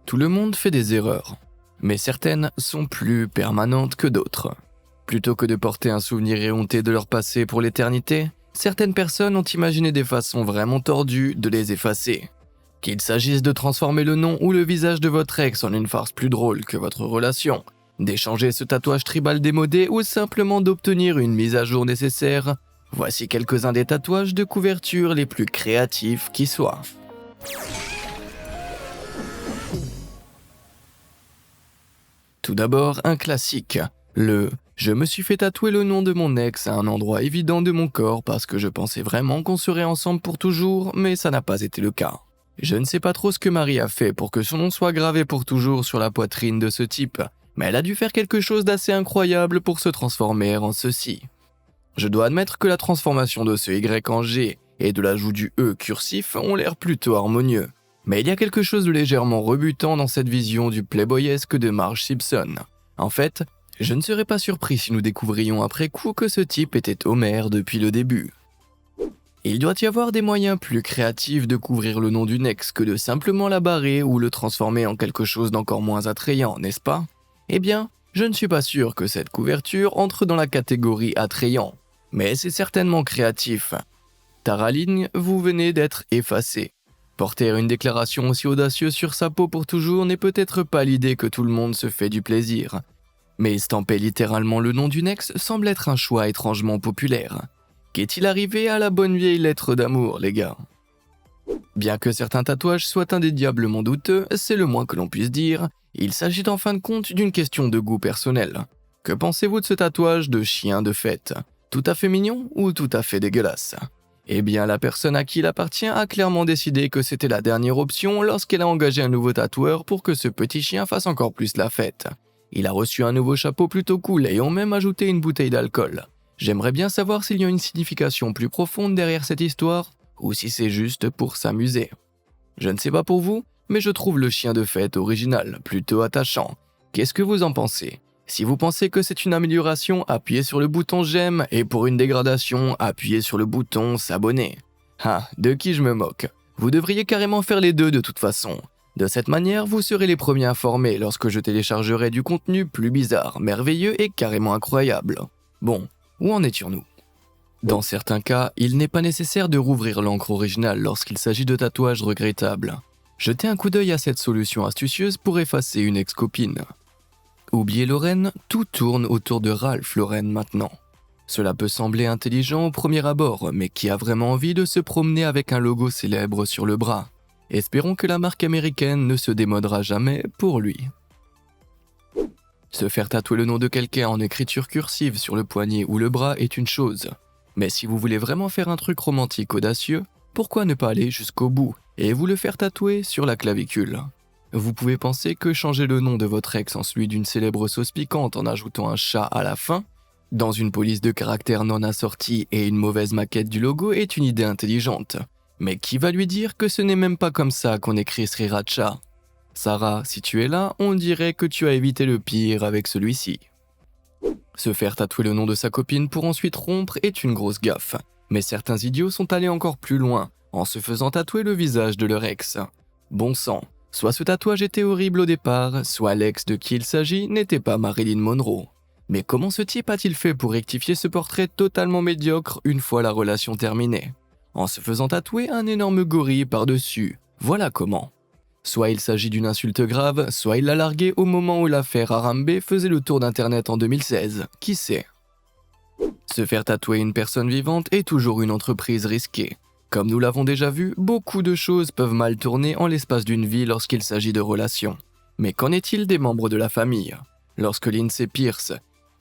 Tout le monde fait des erreurs, mais certaines sont plus permanentes que d'autres. Plutôt que de porter un souvenir éhonté de leur passé pour l'éternité, certaines personnes ont imaginé des façons vraiment tordues de les effacer. Qu'il s'agisse de transformer le nom ou le visage de votre ex en une farce plus drôle que votre relation, d'échanger ce tatouage tribal démodé ou simplement d'obtenir une mise à jour nécessaire, voici quelques-uns des tatouages de couverture les plus créatifs qui soient. Tout d'abord, un classique, le « Je me suis fait tatouer le nom de mon ex à un endroit évident de mon corps parce que je pensais vraiment qu'on serait ensemble pour toujours, mais ça n'a pas été le cas. » Je ne sais pas trop ce que Marie a fait pour que son nom soit gravé pour toujours sur la poitrine de ce type, mais elle a dû faire quelque chose d'assez incroyable pour se transformer en ceci. Je dois admettre que la transformation de ce Y en G et de l'ajout du E cursif ont l'air plutôt harmonieux. Mais il y a quelque chose de légèrement rebutant dans cette vision du playboyesque de Marge Simpson. En fait, je ne serais pas surpris si nous découvrions après coup que ce type était Homer depuis le début. Il doit y avoir des moyens plus créatifs de couvrir le nom d'une ex que de simplement la barrer ou le transformer en quelque chose d'encore moins attrayant, n'est-ce pas? Eh bien, je ne suis pas sûr que cette couverture entre dans la catégorie attrayant, mais c'est certainement créatif. Taraline, vous venez d'être effacée. Porter une déclaration aussi audacieuse sur sa peau pour toujours n'est peut-être pas l'idée que tout le monde se fait du plaisir. Mais estamper littéralement le nom d'une ex semble être un choix étrangement populaire. Qu'est-il arrivé à la bonne vieille lettre d'amour, les gars? Bien que certains tatouages soient indéniablement douteux, c'est le moins que l'on puisse dire, il s'agit en fin de compte d'une question de goût personnel. Que pensez-vous de ce tatouage de chien de fête? Tout à fait mignon ou tout à fait dégueulasse? Eh bien, la personne à qui il appartient a clairement décidé que c'était la dernière option lorsqu'elle a engagé un nouveau tatoueur pour que ce petit chien fasse encore plus la fête. Il a reçu un nouveau chapeau plutôt cool et ont même ajouté une bouteille d'alcool. J'aimerais bien savoir s'il y a une signification plus profonde derrière cette histoire, ou si c'est juste pour s'amuser. Je ne sais pas pour vous, mais je trouve le chien de fête original, plutôt attachant. Qu'est-ce que vous en pensez? Si vous pensez que c'est une amélioration, appuyez sur le bouton j'aime, et pour une dégradation, appuyez sur le bouton s'abonner. Ah, de qui je me moque? Vous devriez carrément faire les deux de toute façon. De cette manière, vous serez les premiers informés lorsque je téléchargerai du contenu plus bizarre, merveilleux et carrément incroyable. Bon, où en étions-nous? Dans certains cas, il n'est pas nécessaire de rouvrir l'encre originale lorsqu'il s'agit de tatouages regrettables. Jetez un coup d'œil à cette solution astucieuse pour effacer une ex-copine. Oubliez Lorraine, tout tourne autour de Ralph Lauren maintenant. Cela peut sembler intelligent au premier abord, mais qui a vraiment envie de se promener avec un logo célèbre sur le bras? Espérons que la marque américaine ne se démodera jamais pour lui. Se faire tatouer le nom de quelqu'un en écriture cursive sur le poignet ou le bras est une chose. Mais si vous voulez vraiment faire un truc romantique audacieux, pourquoi ne pas aller jusqu'au bout et vous le faire tatouer sur la clavicule? Vous pouvez penser que changer le nom de votre ex en celui d'une célèbre sauce piquante en ajoutant un chat à la fin, dans une police de caractère non assortie et une mauvaise maquette du logo est une idée intelligente. Mais qui va lui dire que ce n'est même pas comme ça qu'on écrit Sriracha? Sarah, si tu es là, on dirait que tu as évité le pire avec celui-ci. Se faire tatouer le nom de sa copine pour ensuite rompre est une grosse gaffe. Mais certains idiots sont allés encore plus loin, en se faisant tatouer le visage de leur ex. Bon sang, soit ce tatouage était horrible au départ, soit l'ex de qui il s'agit n'était pas Marilyn Monroe. Mais comment ce type a-t-il fait pour rectifier ce portrait totalement médiocre une fois la relation terminée? En se faisant tatouer un énorme gorille par-dessus, voilà comment. Soit il s'agit d'une insulte grave, soit il l'a largué au moment où l'affaire Harambe faisait le tour d'internet en 2016, qui sait? Se faire tatouer une personne vivante est toujours une entreprise risquée. Comme nous l'avons déjà vu, beaucoup de choses peuvent mal tourner en l'espace d'une vie lorsqu'il s'agit de relations. Mais qu'en est-il des membres de la famille? Lorsque Lindsay Pierce,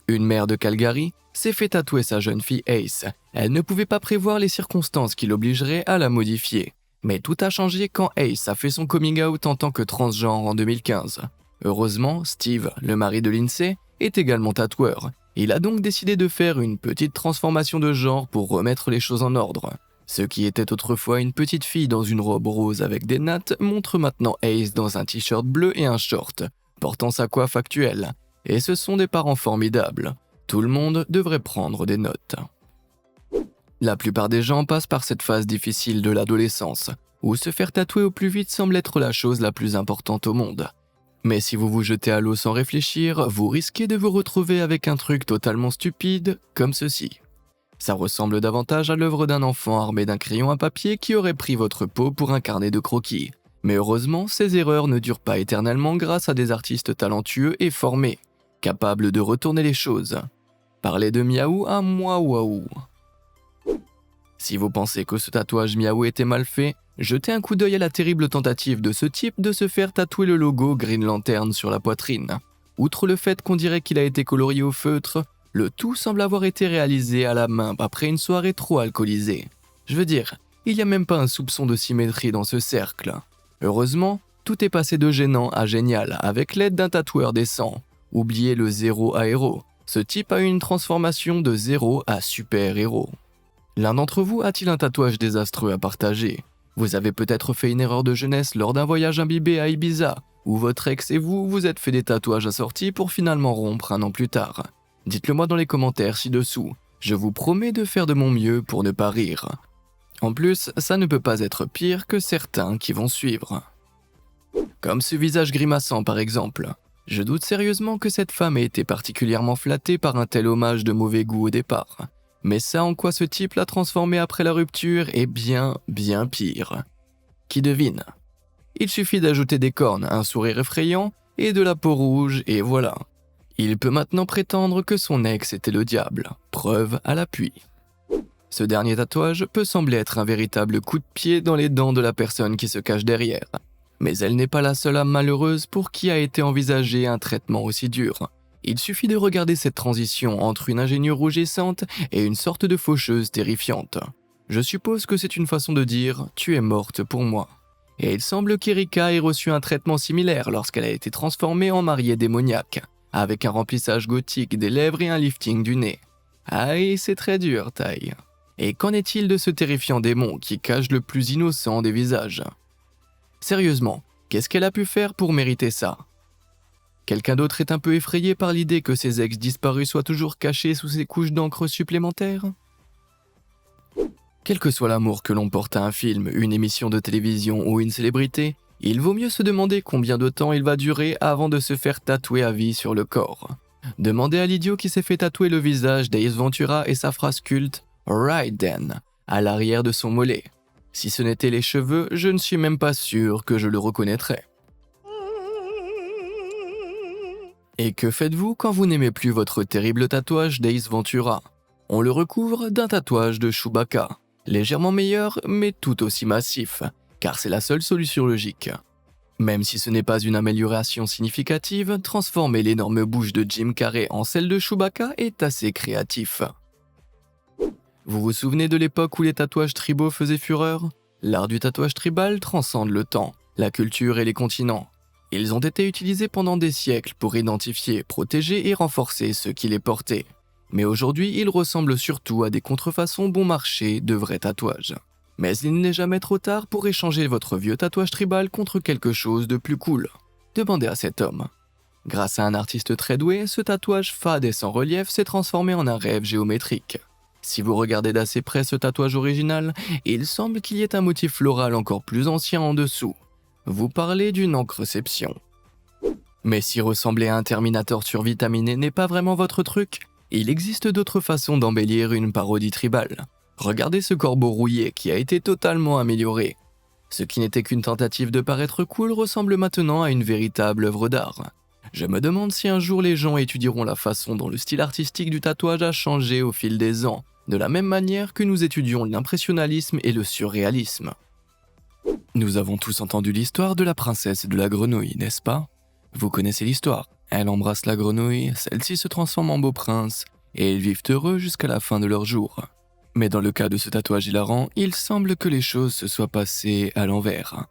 une mère de Calgary, s'est fait tatouer sa jeune fille Ace, elle ne pouvait pas prévoir les circonstances qui l'obligeraient à la modifier. Mais tout a changé quand Ace a fait son coming out en tant que transgenre en 2015. Heureusement, Steve, le mari de Lindsay, est également tatoueur. Il a donc décidé de faire une petite transformation de genre pour remettre les choses en ordre. Ce qui était autrefois une petite fille dans une robe rose avec des nattes montre maintenant Ace dans un t-shirt bleu et un short, portant sa coiffe actuelle. Et ce sont des parents formidables. Tout le monde devrait prendre des notes. La plupart des gens passent par cette phase difficile de l'adolescence, où se faire tatouer au plus vite semble être la chose la plus importante au monde. Mais si vous vous jetez à l'eau sans réfléchir, vous risquez de vous retrouver avec un truc totalement stupide, comme ceci. Ça ressemble davantage à l'œuvre d'un enfant armé d'un crayon à papier qui aurait pris votre peau pour un carnet de croquis. Mais heureusement, ces erreurs ne durent pas éternellement grâce à des artistes talentueux et formés, capables de retourner les choses. Parlez de miaou à moi waouh. Si vous pensez que ce tatouage miaou était mal fait, jetez un coup d'œil à la terrible tentative de ce type de se faire tatouer le logo Green Lantern sur la poitrine. Outre le fait qu'on dirait qu'il a été colorié au feutre, le tout semble avoir été réalisé à la main après une soirée trop alcoolisée. Je veux dire, il n'y a même pas un soupçon de symétrie dans ce cercle. Heureusement, tout est passé de gênant à génial avec l'aide d'un tatoueur décent. Oubliez le zéro à héros. Ce type a eu une transformation de zéro à super-héros. L'un d'entre vous a-t-il un tatouage désastreux à partager? Vous avez peut-être fait une erreur de jeunesse lors d'un voyage imbibé à Ibiza, où votre ex et vous vous êtes fait des tatouages assortis pour finalement rompre un an plus tard. Dites-le moi dans les commentaires ci-dessous. Je vous promets de faire de mon mieux pour ne pas rire. En plus, ça ne peut pas être pire que certains qui vont suivre. Comme ce visage grimaçant par exemple. Je doute sérieusement que cette femme ait été particulièrement flattée par un tel hommage de mauvais goût au départ. Mais ça en quoi ce type l'a transformé après la rupture est bien pire. Qui devine? Il suffit d'ajouter des cornes, un sourire effrayant et de la peau rouge et voilà. Il peut maintenant prétendre que son ex était le diable, preuve à l'appui. Ce dernier tatouage peut sembler être un véritable coup de pied dans les dents de la personne qui se cache derrière. Mais elle n'est pas la seule âme malheureuse pour qui a été envisagé un traitement aussi dur. Il suffit de regarder cette transition entre une ingénieure rougissante et une sorte de faucheuse terrifiante. Je suppose que c'est une façon de dire « tu es morte pour moi ». Et il semble qu'Erika ait reçu un traitement similaire lorsqu'elle a été transformée en mariée démoniaque, avec un remplissage gothique des lèvres et un lifting du nez. Aïe, c'est très dur, taille. Et qu'en est-il de ce terrifiant démon qui cache le plus innocent des visages? Sérieusement, qu'est-ce qu'elle a pu faire pour mériter ça? Quelqu'un d'autre est un peu effrayé par l'idée que ses ex disparus soient toujours cachés sous ces couches d'encre supplémentaires? Quel que soit l'amour que l'on porte à un film, une émission de télévision ou une célébrité, il vaut mieux se demander combien de temps il va durer avant de se faire tatouer à vie sur le corps. Demandez à l'idiot qui s'est fait tatouer le visage d'Ace Ventura et sa phrase culte « Right then » à l'arrière de son mollet. Si ce n'était les cheveux, je ne suis même pas sûr que je le reconnaîtrais. Et que faites-vous quand vous n'aimez plus votre terrible tatouage d'Ace Ventura? On le recouvre d'un tatouage de Chewbacca, légèrement meilleur mais tout aussi massif, car c'est la seule solution logique. Même si ce n'est pas une amélioration significative, transformer l'énorme bouche de Jim Carrey en celle de Chewbacca est assez créatif. Vous vous souvenez de l'époque où les tatouages tribaux faisaient fureur? L'art du tatouage tribal transcende le temps, la culture et les continents. Ils ont été utilisés pendant des siècles pour identifier, protéger et renforcer ceux qui les portaient. Mais aujourd'hui, ils ressemblent surtout à des contrefaçons bon marché de vrais tatouages. Mais il n'est jamais trop tard pour échanger votre vieux tatouage tribal contre quelque chose de plus cool. Demandez à cet homme. Grâce à un artiste très doué, ce tatouage fade et sans relief s'est transformé en un rêve géométrique. Si vous regardez d'assez près ce tatouage original, il semble qu'il y ait un motif floral encore plus ancien en dessous. Vous parlez d'une encreception. Mais si ressembler à un Terminator survitaminé n'est pas vraiment votre truc, il existe d'autres façons d'embellir une parodie tribale. Regardez ce corbeau rouillé qui a été totalement amélioré. Ce qui n'était qu'une tentative de paraître cool ressemble maintenant à une véritable œuvre d'art. Je me demande si un jour les gens étudieront la façon dont le style artistique du tatouage a changé au fil des ans, de la même manière que nous étudions l'impressionnalisme et le surréalisme. Nous avons tous entendu l'histoire de la princesse et de la grenouille, n'est-ce pas? Vous connaissez l'histoire. Elle embrasse la grenouille, celle-ci se transforme en beau prince, et ils vivent heureux jusqu'à la fin de leur jour. Mais dans le cas de ce tatouage hilarant, il semble que les choses se soient passées à l'envers.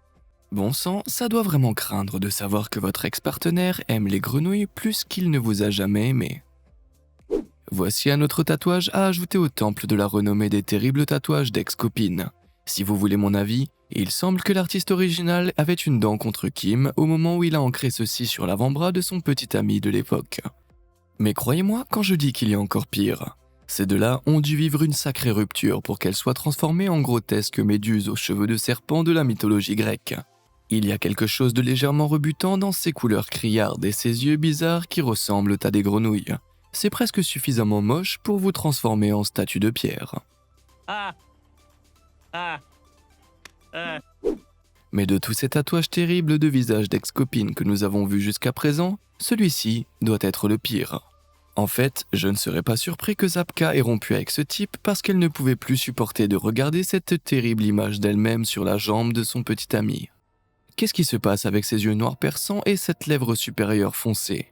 Bon sang, ça doit vraiment craindre de savoir que votre ex-partenaire aime les grenouilles plus qu'il ne vous a jamais aimé. Voici un autre tatouage à ajouter au temple de la renommée des terribles tatouages d'ex-copines. Si vous voulez mon avis, il semble que l'artiste original avait une dent contre Kim au moment où il a ancré ceci sur l'avant-bras de son petit ami de l'époque. Mais croyez-moi quand je dis qu'il y a encore pire. Ces deux-là ont dû vivre une sacrée rupture pour qu'elles soient transformées en grotesques méduses aux cheveux de serpent de la mythologie grecque. Il y a quelque chose de légèrement rebutant dans ses couleurs criardes et ses yeux bizarres qui ressemblent à des grenouilles. C'est presque suffisamment moche pour vous transformer en statue de pierre. Mais de tous ces tatouages terribles de visage d'ex-copines que nous avons vus jusqu'à présent, celui-ci doit être le pire. En fait, je ne serais pas surpris que Zapka ait rompu avec ce type parce qu'elle ne pouvait plus supporter de regarder cette terrible image d'elle-même sur la jambe de son petit ami. Qu'est-ce qui se passe avec ses yeux noirs perçants et cette lèvre supérieure foncée?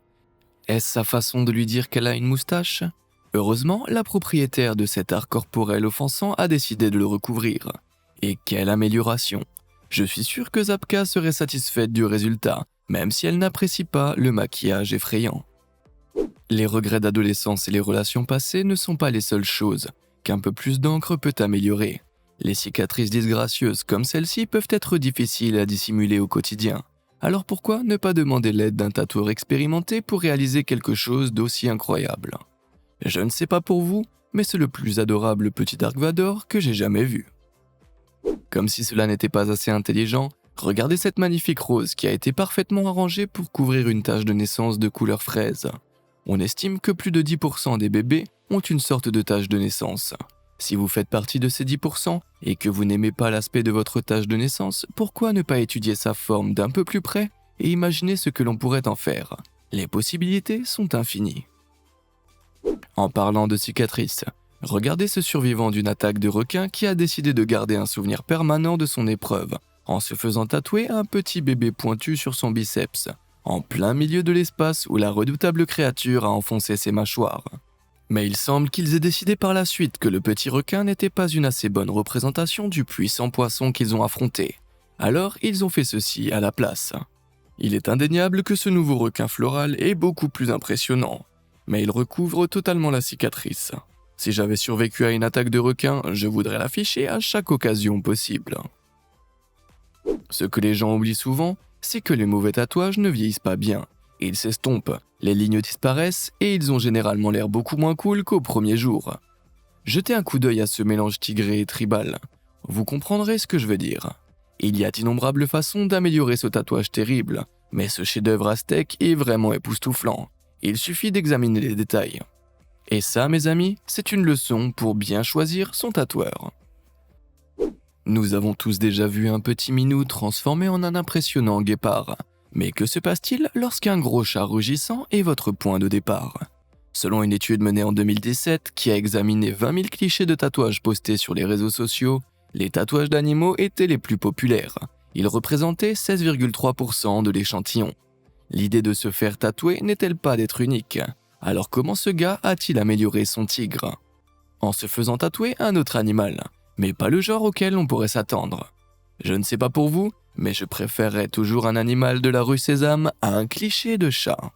Est-ce sa façon de lui dire qu'elle a une moustache? Heureusement, la propriétaire de cet art corporel offensant a décidé de le recouvrir. Et quelle amélioration! Je suis sûr que Zapka serait satisfaite du résultat, même si elle n'apprécie pas le maquillage effrayant. Les regrets d'adolescence et les relations passées ne sont pas les seules choses qu'un peu plus d'encre peut améliorer. Les cicatrices disgracieuses comme celle-ci peuvent être difficiles à dissimuler au quotidien. Alors pourquoi ne pas demander l'aide d'un tatoueur expérimenté pour réaliser quelque chose d'aussi incroyable? Je ne sais pas pour vous, mais c'est le plus adorable petit Dark Vador que j'ai jamais vu. Comme si cela n'était pas assez intelligent, regardez cette magnifique rose qui a été parfaitement arrangée pour couvrir une tache de naissance de couleur fraise. On estime que plus de 10% des bébés ont une sorte de tache de naissance. Si vous faites partie de ces 10% et que vous n'aimez pas l'aspect de votre tache de naissance, pourquoi ne pas étudier sa forme d'un peu plus près et imaginer ce que l'on pourrait en faire? Les possibilités sont infinies. En parlant de cicatrices, regardez ce survivant d'une attaque de requin qui a décidé de garder un souvenir permanent de son épreuve, en se faisant tatouer un petit bébé pointu sur son biceps, en plein milieu de l'espace où la redoutable créature a enfoncé ses mâchoires. Mais il semble qu'ils aient décidé par la suite que le petit requin n'était pas une assez bonne représentation du puissant poisson qu'ils ont affronté. Alors ils ont fait ceci à la place. Il est indéniable que ce nouveau requin floral est beaucoup plus impressionnant, mais il recouvre totalement la cicatrice. Si j'avais survécu à une attaque de requin, je voudrais l'afficher à chaque occasion possible. Ce que les gens oublient souvent, c'est que les mauvais tatouages ne vieillissent pas bien. Ils s'estompent, les lignes disparaissent et ils ont généralement l'air beaucoup moins cool qu'au premier jour. Jetez un coup d'œil à ce mélange tigré et tribal. Vous comprendrez ce que je veux dire. Il y a d'innombrables façons d'améliorer ce tatouage terrible, mais ce chef-d'œuvre aztèque est vraiment époustouflant. Il suffit d'examiner les détails. Et ça, mes amis, c'est une leçon pour bien choisir son tatoueur. Nous avons tous déjà vu un petit minou transformé en un impressionnant guépard. Mais que se passe-t-il lorsqu'un gros chat rugissant est votre point de départ? Selon une étude menée en 2017 qui a examiné 20 000 clichés de tatouages postés sur les réseaux sociaux, les tatouages d'animaux étaient les plus populaires. Ils représentaient 16,3% de l'échantillon. L'idée de se faire tatouer n'est-elle pas d'être unique? Alors comment ce gars a-t-il amélioré son tigre? En se faisant tatouer un autre animal, mais pas le genre auquel on pourrait s'attendre. Je ne sais pas pour vous, mais je préférerais toujours un animal de la rue Sésame à un cliché de chat.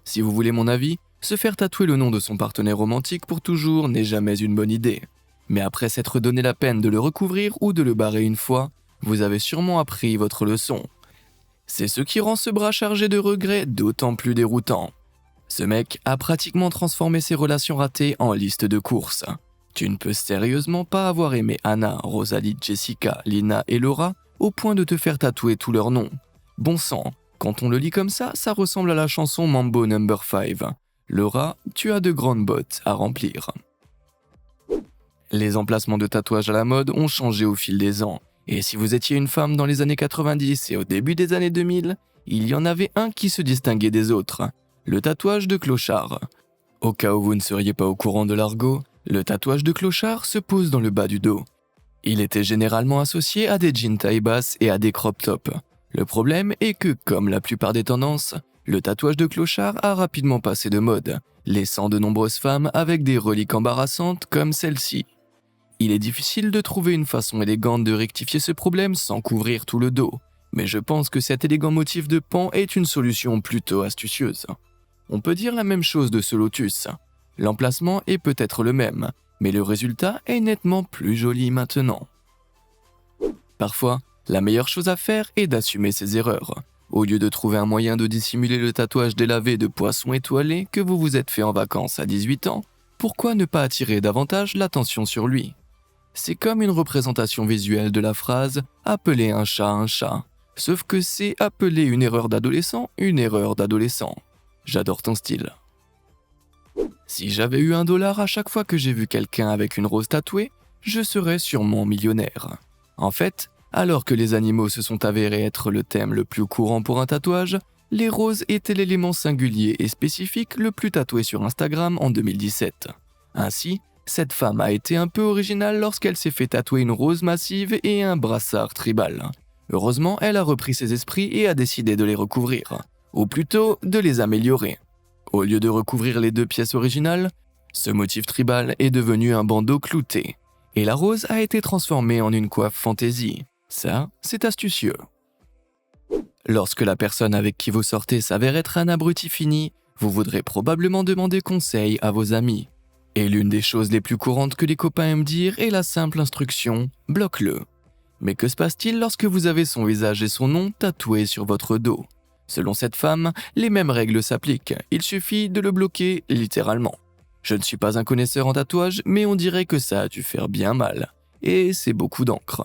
Si vous voulez mon avis, se faire tatouer le nom de son partenaire romantique pour toujours n'est jamais une bonne idée. Mais après s'être donné la peine de le recouvrir ou de le barrer une fois, vous avez sûrement appris votre leçon. C'est ce qui rend ce bras chargé de regrets d'autant plus déroutant. Ce mec a pratiquement transformé ses relations ratées en liste de courses. Tu ne peux sérieusement pas avoir aimé Anna, Rosalie, Jessica, Lina et Laura au point de te faire tatouer tous leurs noms. Bon sang, quand on le lit comme ça ressemble à la chanson Mambo No. 5. Laura, tu as de grandes bottes à remplir. Les emplacements de tatouage à la mode ont changé au fil des ans. Et si vous étiez une femme dans les années 90 et au début des années 2000, il y en avait un qui se distinguait des autres, le tatouage de clochard. Au cas où vous ne seriez pas au courant de l'argot, le tatouage de clochard se pose dans le bas du dos. Il était généralement associé à des jeans taille basse et à des crop tops. Le problème est que, comme la plupart des tendances, le tatouage de clochard a rapidement passé de mode, laissant de nombreuses femmes avec des reliques embarrassantes comme celle-ci. Il est difficile de trouver une façon élégante de rectifier ce problème sans couvrir tout le dos, mais je pense que cet élégant motif de pan est une solution plutôt astucieuse. On peut dire la même chose de ce lotus. L'emplacement est peut-être le même, mais le résultat est nettement plus joli maintenant. Parfois, la meilleure chose à faire est d'assumer ses erreurs. Au lieu de trouver un moyen de dissimuler le tatouage délavé de poisson étoilé que vous vous êtes fait en vacances à 18 ans, pourquoi ne pas attirer davantage l'attention sur lui? C'est comme une représentation visuelle de la phrase « appeler un chat ». Sauf que c'est appelé une erreur d'adolescent, une erreur d'adolescent. J'adore ton style. Si j'avais eu $1 à chaque fois que j'ai vu quelqu'un avec une rose tatouée, je serais sûrement millionnaire. En fait, alors que les animaux se sont avérés être le thème le plus courant pour un tatouage, les roses étaient l'élément singulier et spécifique le plus tatoué sur Instagram en 2017. Ainsi, cette femme a été un peu originale lorsqu'elle s'est fait tatouer une rose massive et un brassard tribal. Heureusement, elle a repris ses esprits et a décidé de les recouvrir, ou plutôt de les améliorer. Au lieu de recouvrir les 2 pièces originales, ce motif tribal est devenu un bandeau clouté, et la rose a été transformée en une coiffe fantaisie. Ça, c'est astucieux. Lorsque la personne avec qui vous sortez s'avère être un abruti fini, vous voudrez probablement demander conseil à vos amis. Et l'une des choses les plus courantes que les copains aiment dire est la simple instruction « bloque-le ». Mais que se passe-t-il lorsque vous avez son visage et son nom tatoués sur votre dos? Selon cette femme, les mêmes règles s'appliquent, il suffit de le bloquer littéralement. Je ne suis pas un connaisseur en tatouage, mais on dirait que ça a dû faire bien mal. Et c'est beaucoup d'encre.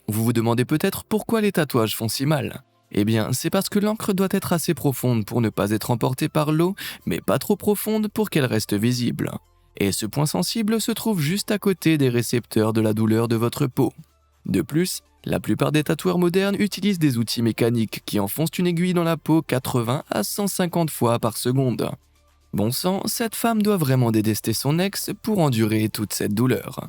Vous vous demandez peut-être pourquoi les tatouages font si mal. Eh bien, c'est parce que l'encre doit être assez profonde pour ne pas être emportée par l'eau, mais pas trop profonde pour qu'elle reste visible. Et ce point sensible se trouve juste à côté des récepteurs de la douleur de votre peau. De plus, la plupart des tatoueurs modernes utilisent des outils mécaniques qui enfoncent une aiguille dans la peau 80 à 150 fois par seconde. Bon sang, cette femme doit vraiment détester son ex pour endurer toute cette douleur.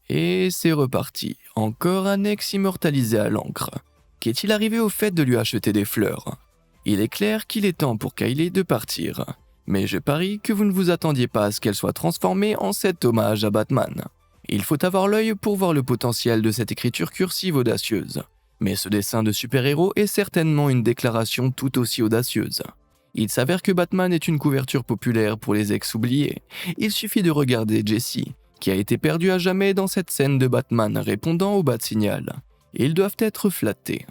Et c'est reparti, encore un ex immortalisé à l'encre. Qu'est-il arrivé au fait de lui acheter des fleurs? Il est clair qu'il est temps pour Kylie de partir. Mais je parie que vous ne vous attendiez pas à ce qu'elle soit transformée en cet hommage à Batman. Il faut avoir l'œil pour voir le potentiel de cette écriture cursive audacieuse. Mais ce dessin de super-héros est certainement une déclaration tout aussi audacieuse. Il s'avère que Batman est une couverture populaire pour les ex-oubliés. Il suffit de regarder Jessie, qui a été perdue à jamais dans cette scène de Batman répondant au bat-signal. Ils doivent être flattés.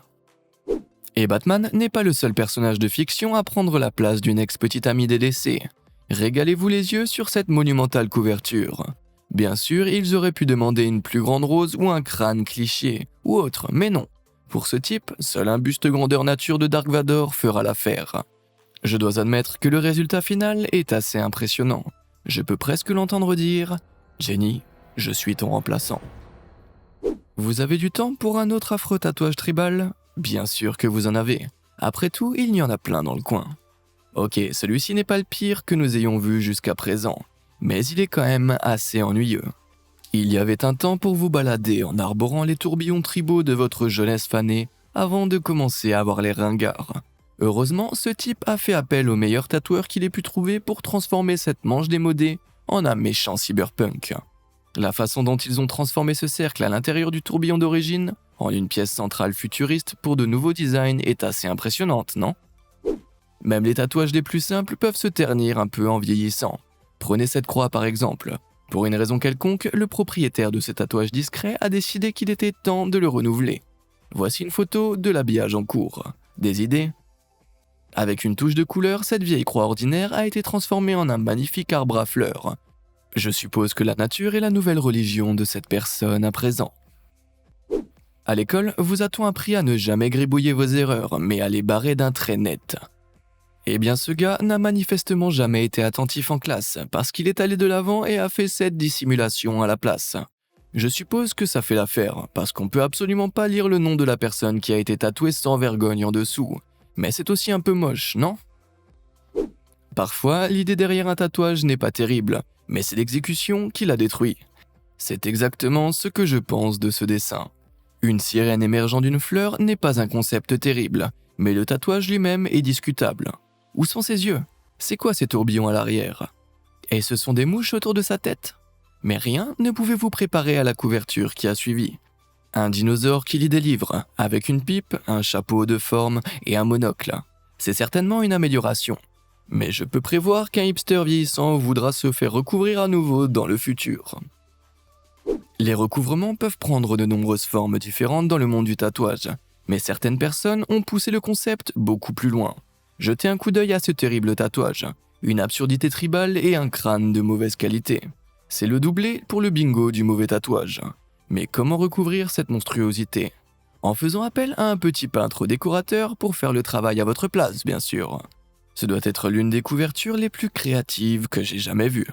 Et Batman n'est pas le seul personnage de fiction à prendre la place d'une ex-petite amie délaissée. Régalez-vous les yeux sur cette monumentale couverture. Bien sûr, ils auraient pu demander une plus grande rose ou un crâne cliché, ou autre, mais non. Pour ce type, seul un buste grandeur nature de Dark Vador fera l'affaire. Je dois admettre que le résultat final est assez impressionnant. Je peux presque l'entendre dire « Jenny, je suis ton remplaçant ». Vous avez du temps pour un autre affreux tatouage tribal? Bien sûr que vous en avez. Après tout, il y en a plein dans le coin. Ok, celui-ci n'est pas le pire que nous ayons vu jusqu'à présent, mais il est quand même assez ennuyeux. Il y avait un temps pour vous balader en arborant les tourbillons tribaux de votre jeunesse fanée avant de commencer à avoir les ringards. Heureusement, ce type a fait appel au meilleur tatoueur qu'il ait pu trouver pour transformer cette manche démodée en un méchant cyberpunk. La façon dont ils ont transformé ce cercle à l'intérieur du tourbillon d'origine en une pièce centrale futuriste pour de nouveaux designs est assez impressionnante, non? Même les tatouages les plus simples peuvent se ternir un peu en vieillissant. Prenez cette croix par exemple. Pour une raison quelconque, le propriétaire de ce tatouage discret a décidé qu'il était temps de le renouveler. Voici une photo de l'habillage en cours. Des idées? Avec une touche de couleur, cette vieille croix ordinaire a été transformée en un magnifique arbre à fleurs. Je suppose que la nature est la nouvelle religion de cette personne à présent. À l'école, vous a-t-on appris à ne jamais gribouiller vos erreurs, mais à les barrer d'un trait net? Eh bien ce gars n'a manifestement jamais été attentif en classe, parce qu'il est allé de l'avant et a fait cette dissimulation à la place. Je suppose que ça fait l'affaire, parce qu'on peut absolument pas lire le nom de la personne qui a été tatouée sans vergogne en dessous. Mais c'est aussi un peu moche, non? Parfois, l'idée derrière un tatouage n'est pas terrible, mais c'est l'exécution qui l'a détruit. C'est exactement ce que je pense de ce dessin. Une sirène émergeant d'une fleur n'est pas un concept terrible, mais le tatouage lui-même est discutable. Où sont ses yeux? C'est quoi ces tourbillons à l'arrière? Et ce sont des mouches autour de sa tête? Mais rien ne pouvait vous préparer à la couverture qui a suivi. Un dinosaure qui lit des livres, avec une pipe, un chapeau de forme et un monocle. C'est certainement une amélioration. Mais je peux prévoir qu'un hipster vieillissant voudra se faire recouvrir à nouveau dans le futur. Les recouvrements peuvent prendre de nombreuses formes différentes dans le monde du tatouage, mais certaines personnes ont poussé le concept beaucoup plus loin. Jetez un coup d'œil à ce terrible tatouage, une absurdité tribale et un crâne de mauvaise qualité. C'est le doublé pour le bingo du mauvais tatouage. Mais comment recouvrir cette monstruosité? en faisant appel à un petit peintre ou décorateur pour faire le travail à votre place, bien sûr. Ce doit être l'une des couvertures les plus créatives que j'ai jamais vues.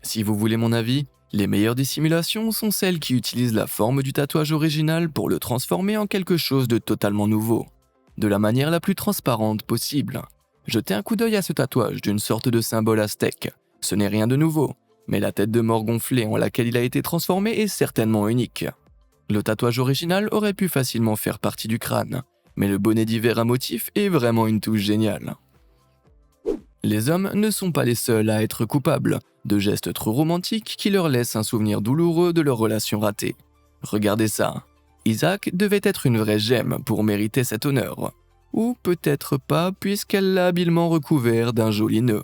Si vous voulez mon avis, les meilleures dissimulations sont celles qui utilisent la forme du tatouage original pour le transformer en quelque chose de totalement nouveau, de la manière la plus transparente possible. Jetez un coup d'œil à ce tatouage d'une sorte de symbole aztèque. Ce n'est rien de nouveau, mais la tête de mort gonflée en laquelle il a été transformé est certainement unique. Le tatouage original aurait pu facilement faire partie du crâne, mais le bonnet d'hiver à motif est vraiment une touche géniale. Les hommes ne sont pas les seuls à être coupables de gestes trop romantiques qui leur laissent un souvenir douloureux de leur relation ratée. Regardez ça, Isaac devait être une vraie gemme pour mériter cet honneur. Ou peut-être pas puisqu'elle l'a habilement recouvert d'un joli nœud.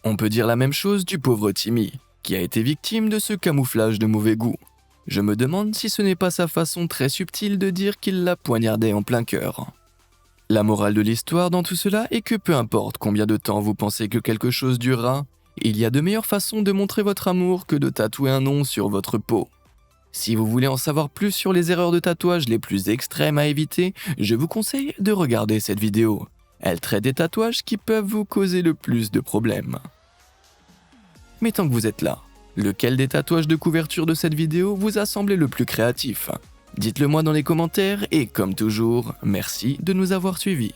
On peut dire la même chose du pauvre Timmy, qui a été victime de ce camouflage de mauvais goût. Je me demande si ce n'est pas sa façon très subtile de dire qu'il la poignardait en plein cœur. La morale de l'histoire dans tout cela est que peu importe combien de temps vous pensez que quelque chose durera, il y a de meilleures façons de montrer votre amour que de tatouer un nom sur votre peau. Si vous voulez en savoir plus sur les erreurs de tatouage les plus extrêmes à éviter, je vous conseille de regarder cette vidéo. Elle traite des tatouages qui peuvent vous causer le plus de problèmes. Mais tant que vous êtes là, lequel des tatouages de couverture de cette vidéo vous a semblé le plus créatif ? Dites-le moi dans les commentaires et comme toujours, merci de nous avoir suivis.